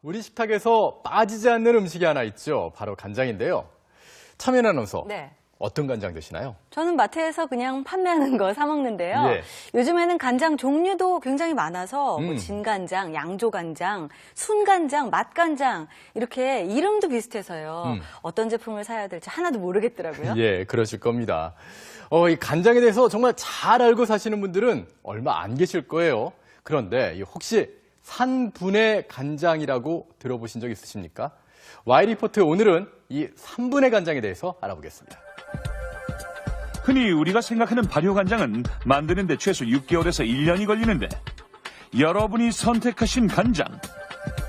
우리 식탁에서 빠지지 않는 음식이 하나 있죠. 바로 간장인데요. 차민 아나운서, 네. 어떤 간장 드시나요? 저는 마트에서 그냥 판매하는 거 사 먹는데요. 예. 요즘에는 간장 종류도 굉장히 많아서 뭐 진간장, 양조간장, 순간장, 맛간장 이렇게 이름도 비슷해서요. 어떤 제품을 사야 될지 하나도 모르겠더라고요. 예, 그러실 겁니다. 이 간장에 대해서 정말 잘 알고 사시는 분들은 얼마 안 계실 거예요. 그런데 혹시 산분해 간장이라고 들어보신 적 있으십니까? Y리포트 오늘은 이 산분해 간장에 대해서 알아보겠습니다. 흔히 우리가 생각하는 발효간장은 만드는데 최소 6개월에서 1년이 걸리는데 여러분이 선택하신 간장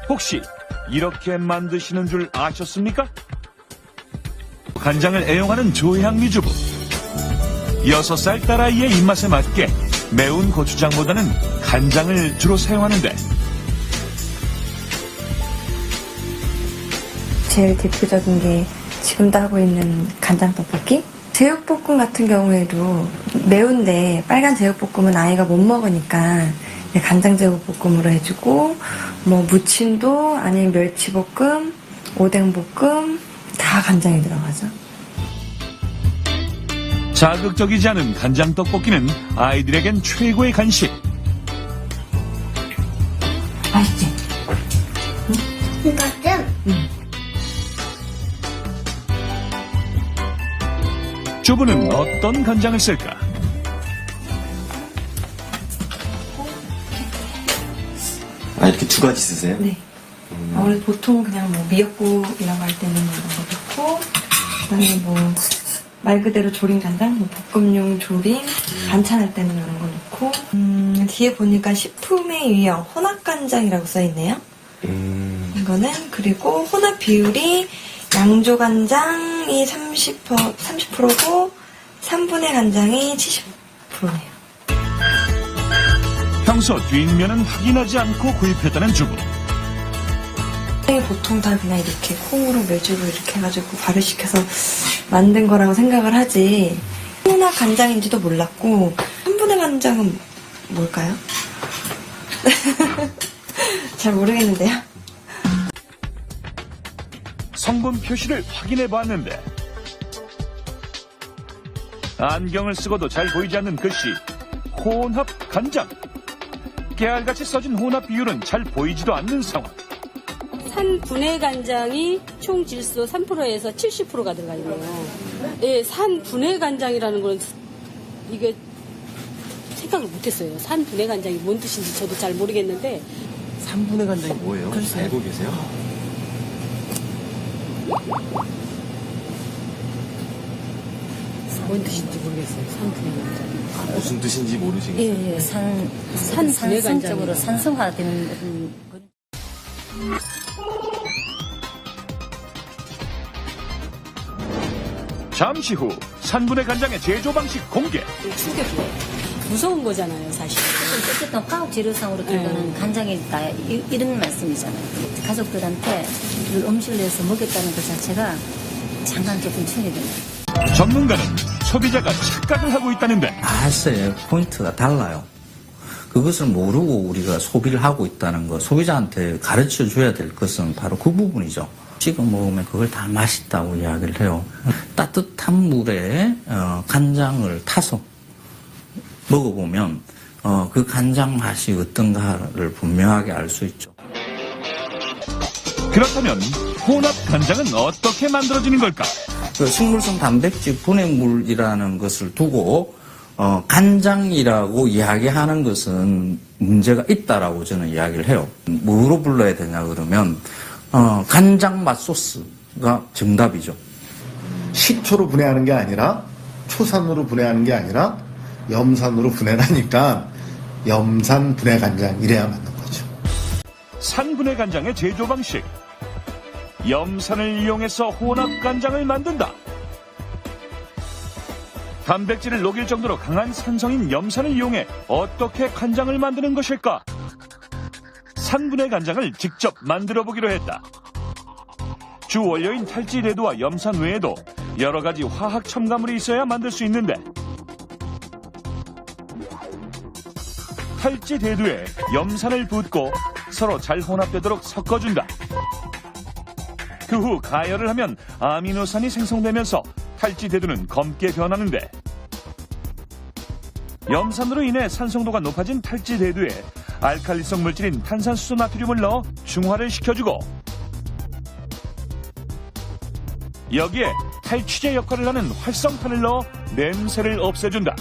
혹시 이렇게 만드시는 줄 아셨습니까? 간장을 애용하는 조향미주부 6살 딸아이의 입맛에 맞게 매운 고추장보다는 간장을 주로 사용하는데 제일 대표적인 게 지금도 하고 있는 간장 떡볶이? 제육볶음 같은 경우에도 매운데 빨간 제육볶음은 아이가 못 먹으니까 간장 제육볶음으로 해주고 뭐 무침도 아니면 멸치볶음, 오뎅볶음 다 간장이 들어가죠. 자극적이지 않은 간장 떡볶이는 아이들에겐 최고의 간식. 맛있지? 이거 좀 주부는 어떤 간장을 쓸까? 이렇게 두 가지 쓰세요? 네. 아무래도 보통 그냥 뭐 미역국 이런 거 할 때는 이런 거 넣고 그다음에 뭐 말 그대로 조림 간장, 뭐 볶음용 조림, 반찬할 때는 이런 거 넣고 뒤에 보니까 식품의 유형 혼합간장이라고 써있네요. 이거는 그리고 혼합 비율이 양조간장이 30%고 3분의 간장이 70%네요. 평소 뒷면은 확인하지 않고 구입했다는 주부. 보통 다 그냥 이렇게 콩으로 메주로 이렇게 해가지고 발효 시켜서 만든 거라고 생각을 하지 혼합 간장인지도 몰랐고 3분의 간장은 뭘까요? 잘 모르겠는데요. 성분 표시를 확인해 봤는데 안경을 쓰고도 잘 보이지 않는 글씨 혼합 간장. 깨알같이 써진 혼합 비율은 잘 보이지도 않는 상황. 산분해 간장이 총 질소 3%에서 70%가 들어가 있네요. 예, 산분해 간장이라는 건 이게 생각을 못했어요. 산분해 간장이 뭔 뜻인지 저도 잘 모르겠는데. 산분해 간장이 뭐예요? 알고 계세요? 뭔 뜻인지 모르겠어요. 산분해 간장. 무슨 뜻인지 모르시겠어요? 예, 산분해 산성적으로 간장. 산성화되는 잠시 후 산분해 간장의 제조 방식 공개. 충격이에요. 무서운 거잖아요, 사실. 어쨌든 화학 재료상으로 들어가는 간장이 있다 이런 말씀이잖아요. 가족들한테 이걸 음식을 내서 먹였다는 것 자체가 잠깐 조금 충격이 됩니다. 전문가는 소비자가 착각을 하고 있다는데 맛의 포인트가 달라요. 그것을 모르고 우리가 소비를 하고 있다는 거, 소비자한테 가르쳐 줘야 될 것은 바로 그 부분이죠. 지금 먹으면 그걸 다 맛있다고 이야기를 해요. 따뜻한 물에 간장을 타서 먹어보면 그 간장 맛이 어떤가를 분명하게 알 수 있죠. 그렇다면 혼합 간장은 어떻게 만들어지는 걸까? 그 식물성 단백질 분해물이라는 것을 두고 간장이라고 이야기하는 것은 문제가 있다라고 저는 이야기를 해요. 뭐로 불러야 되냐 그러면 간장 맛 소스가 정답이죠. 식초로 분해하는 게 아니라 초산으로 분해하는 게 아니라 염산으로 분해하니까 염산 분해 간장 이래야 맞는 거죠. 산분해 간장의 제조 방식. 염산을 이용해서 혼합 간장을 만든다. 단백질을 녹일 정도로 강한 산성인 염산을 이용해 어떻게 간장을 만드는 것일까? 산분해 간장을 직접 만들어 보기로 했다. 주 원료인 탈지대두와 염산 외에도 여러 가지 화학 첨가물이 있어야 만들 수 있는데 탈지대두에 염산을 붓고 서로 잘 혼합되도록 섞어준다. 그 후 가열을 하면 아미노산이 생성되면서 탈지 대두는 검게 변하는데, 염산으로 인해 산성도가 높아진 탈지 대두에 알칼리성 물질인 탄산수소 나트륨을 넣어 중화를 시켜주고, 여기에 탈취제 역할을 하는 활성탄을 넣어 냄새를 없애준다.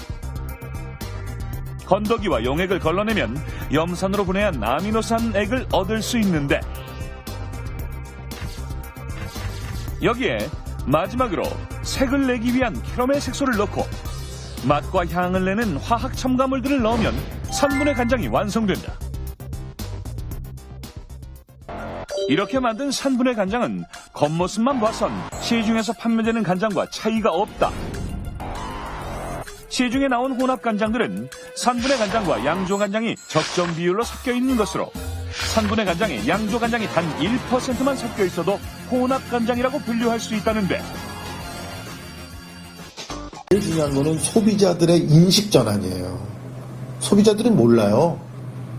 건더기와 용액을 걸러내면 염산으로 분해한 아미노산액을 얻을 수 있는데, 여기에 마지막으로 색을 내기 위한 캐러멜 색소를 넣고 맛과 향을 내는 화학 첨가물들을 넣으면 3분의 간장이 완성된다. 이렇게 만든 3분의 간장은 겉모습만 봐선 시중에서 판매되는 간장과 차이가 없다. 시중에 나온 혼합 간장들은 3분의 간장과 양조 간장이 적정 비율로 섞여 있는 것으로 3분의 간장에 양조 간장이 단 1%만 섞여 있어도 혼합 간장이라고 분류할 수 있다는데, 제일 중요한 거는 소비자들의 인식 전환이에요. 소비자들이 몰라요.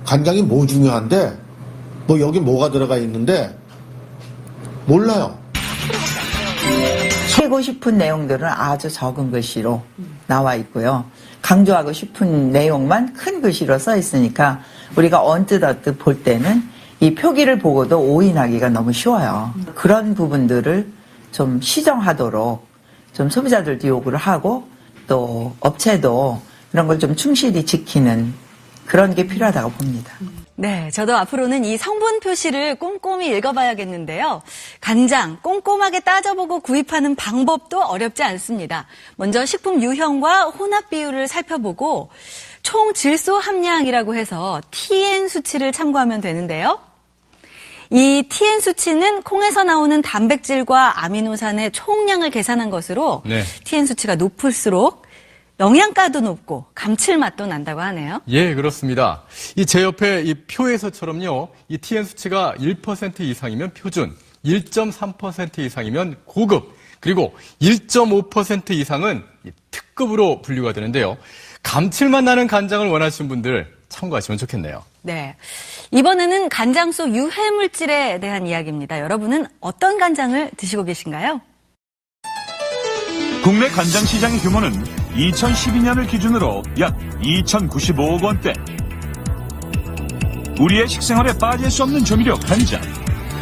간장이 뭐 중요한데, 뭐 여기 뭐가 들어가 있는데 몰라요. 하고 싶은 내용들은 아주 적은 글씨로 나와 있고요. 강조하고 싶은 내용만 큰 글씨로 써 있으니까 우리가 언뜻 볼 때는 이 표기를 보고도 오인하기가 너무 쉬워요. 그런 부분들을 좀 시정하도록 좀 소비자들도 요구를 하고 또 업체도 이런 걸 좀 충실히 지키는 그런 게 필요하다고 봅니다. 네, 저도 앞으로는 이 성분 표시를 꼼꼼히 읽어봐야겠는데요. 간장 꼼꼼하게 따져보고 구입하는 방법도 어렵지 않습니다. 먼저 식품 유형과 혼합 비율을 살펴보고 총 질소 함량이라고 해서 TN 수치를 참고하면 되는데요. 이 TN 수치는 콩에서 나오는 단백질과 아미노산의 총량을 계산한 것으로 네. TN 수치가 높을수록 영양가도 높고 감칠맛도 난다고 하네요. 예, 그렇습니다. 제 옆에 이 표에서처럼요, 이 TN 수치가 1% 이상이면 표준, 1.3% 이상이면 고급, 그리고 1.5% 이상은 특급으로 분류가 되는데요. 감칠맛 나는 간장을 원하시는 분들 참고하시면 좋겠네요. 네. 이번에는 간장 속 유해 물질에 대한 이야기입니다. 여러분은 어떤 간장을 드시고 계신가요? 국내 간장 시장의 규모는 2012년을 기준으로 약 2,095억 원대. 우리의 식생활에 빠질 수 없는 조미료 간장.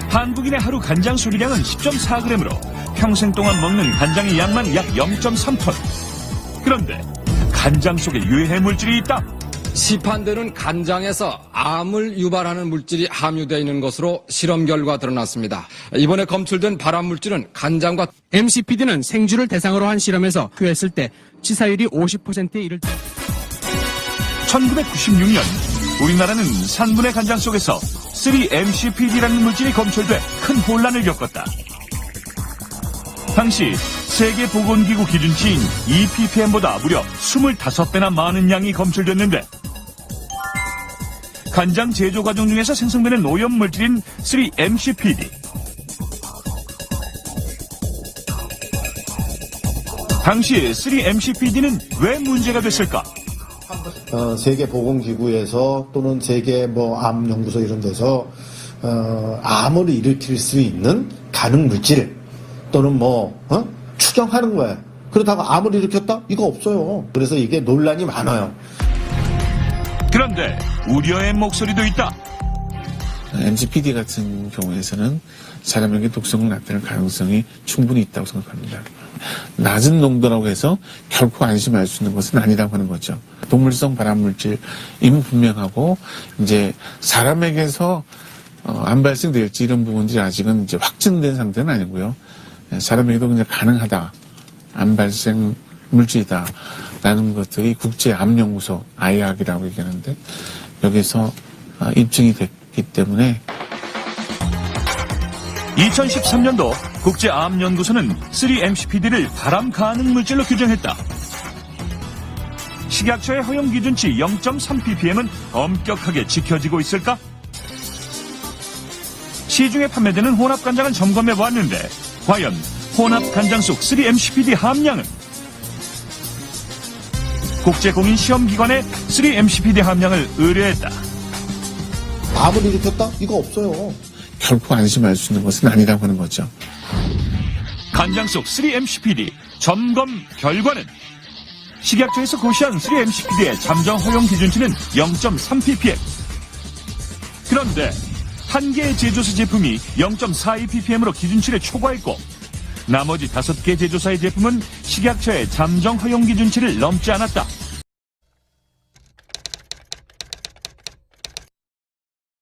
한국인의 하루 간장 소비량은 10.4g으로 평생 동안 먹는 간장의 양만 약 0.3톤. 그런데 간장 속에 유해 물질이 있다. 시판되는 간장에서 암을 유발하는 물질이 함유되어 있는 것으로 실험 결과 드러났습니다. 이번에 검출된 발암 물질은 간장과 MCPD는 생쥐를 대상으로 한 실험에서 투여했을 때 치사율이 50%에 이를 1996년 우리나라는 3분의 간장 속에서 3-MCPD라는 물질이 검출돼 큰 혼란을 겪었다. 당시 세계보건기구 기준치인 EPPM보다 무려 25배나 많은 양이 검출됐는데, 간장 제조 과정 중에서 생성되는 오염 물질인 3-MCPD. 당시 3-MCPD는 왜 문제가 됐을까? 세계보건기구에서 또는 세계 암연구소 이런 데서 암을 일으킬 수 있는 가능 물질 또는 추정하는 거예요. 그렇다고 암을 일으켰다? 이거 없어요. 그래서 이게 논란이 많아요. 그런데 우려의 목소리도 있다. MCPD 같은 경우에서는 사람에게 독성을 나타낼 가능성이 충분히 있다고 생각합니다. 낮은 농도라고 해서 결코 안심할 수 있는 것은 아니라고 하는 거죠. 동물성 발암물질 이미 분명하고 이제 사람에게서 안 발생될지 이런 부분들이 아직은 이제 확증된 상태는 아니고요. 사람에게도 그냥 가능하다, 암 발생 물질이다라는 것들이 국제암연구소 IARC이라고 얘기하는데 여기서 입증이 됐기 때문에 2013년도 국제암연구소는 3-MCPD를 발암 가능 물질로 규정했다. 식약처의 허용 기준치 0.3ppm은 엄격하게 지켜지고 있을까? 시중에 판매되는 혼합 간장을 점검해 보았는데 과연 혼합 간장 속 3-MCPD 함량은? 국제공인시험기관에 3-MCPD 함량을 의뢰했다. 암을 일으켰다? 이거 없어요. 결코 안심할 수 있는 것은 아니라고 하는 거죠. 간장 속 3-MCPD 점검 결과는 식약처에서 고시한 3-MCPD의 잠정 허용 기준치는 0.3ppm. 그런데 한 개의 제조사 제품이 0.42ppm으로 기준치를 초과했고 나머지 5개 제조사의 제품은 식약처의 잠정 허용 기준치를 넘지 않았다.